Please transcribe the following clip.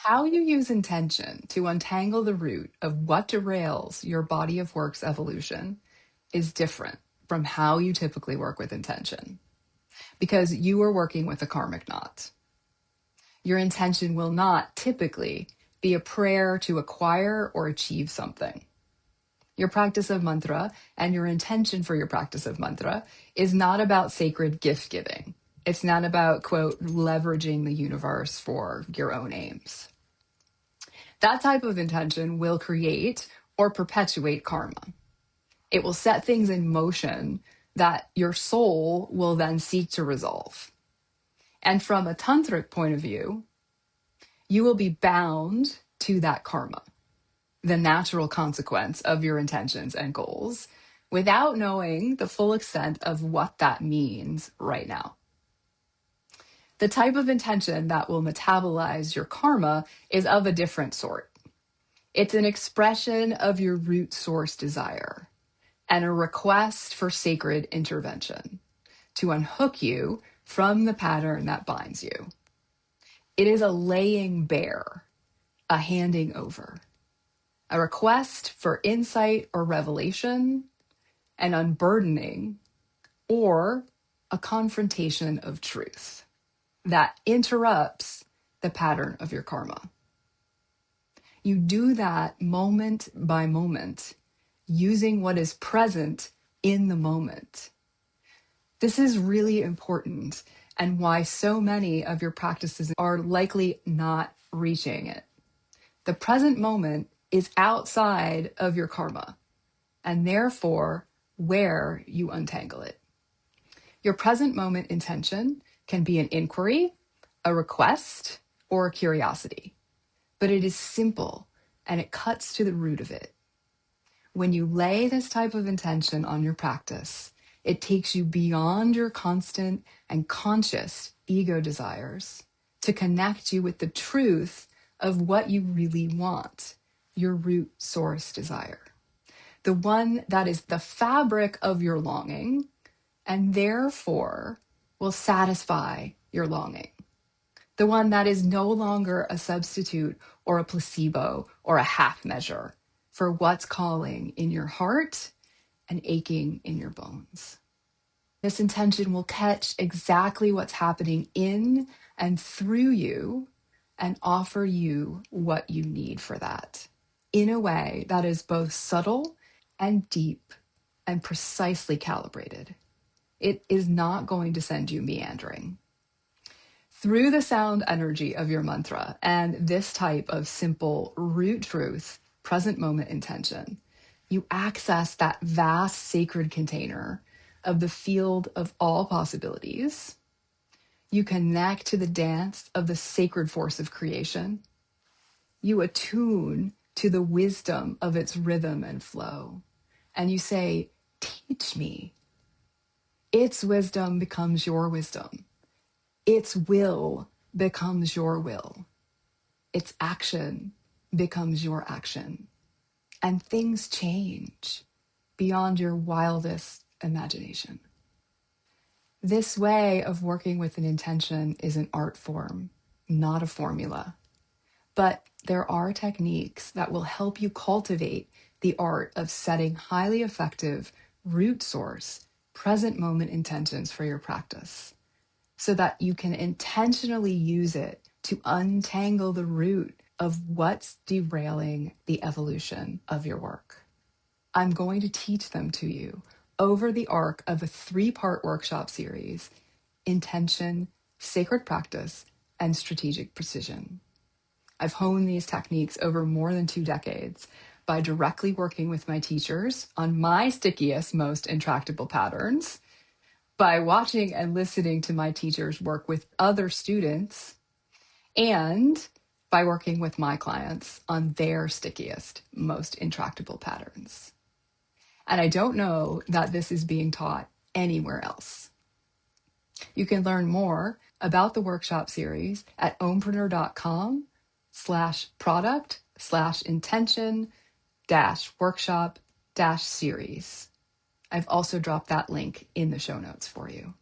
How you use intention to untangle the root of what derails your body of work's evolution is different from how you typically work with intention, because you are working with a karmic knot. Your intention will not typically be a prayer to acquire or achieve something. Your practice of mantra and your intention for your practice of mantra is not about sacred gift giving. It's not about, quote, leveraging the universe for your own aims. That type of intention will create or perpetuate karma. It will set things in motion that your soul will then seek to resolve. And from a tantric point of view, you will be bound to that karma, the natural consequence of your intentions and goals, without knowing the full extent of what that means right now. The type of intention that will metabolize your karma is of a different sort. It's an expression of your root source desire and a request for sacred intervention to unhook you from the pattern that binds you. It is a laying bare, a handing over, a request for insight or revelation, an unburdening, or a confrontation of truth that interrupts the pattern of your karma. You do that moment by moment, using what is present in the moment. This is really important and why so many of your practices are likely not reaching it. The present moment is outside of your karma and therefore where you untangle it. Your present moment intention can be an inquiry, a request, or a curiosity, but it is simple and it cuts to the root of it. When you lay this type of intention on your practice, it takes you beyond your constant and conscious ego desires to connect you with the truth of what you really want, your root source desire, the one that is the fabric of your longing and therefore will satisfy your longing, the one that is no longer a substitute or a placebo or a half measure for what's calling in your heart and aching in your bones. This intention will catch exactly what's happening in and through you and offer you what you need for that in a way that is both subtle and deep and precisely calibrated. It is not going to send you meandering. Through the sound energy of your mantra and this type of simple root truth, present moment intention, you access that vast sacred container of the field of all possibilities. You connect to the dance of the sacred force of creation. You attune to the wisdom of its rhythm and flow. And you say, teach me. Its wisdom becomes your wisdom. Its will becomes your will. Its action becomes your action. And things change beyond your wildest imagination. This way of working with an intention is an art form, not a formula. But there are techniques that will help you cultivate the art of setting highly effective root source, present moment intentions for your practice, so that you can intentionally use it to untangle the root of what's derailing the evolution of your work. I'm going to teach them to you over the arc of a 3-part workshop series: intention, sacred practice, and strategic precision. I've honed these techniques over more than 2 decades by directly working with my teachers on my stickiest, most intractable patterns, by watching and listening to my teachers work with other students, and by working with my clients on their stickiest, most intractable patterns. And I don't know that this is being taught anywhere else. You can learn more about the workshop series at ompreneur.com/product/intention-workshop-series. I've also dropped that link in the show notes for you.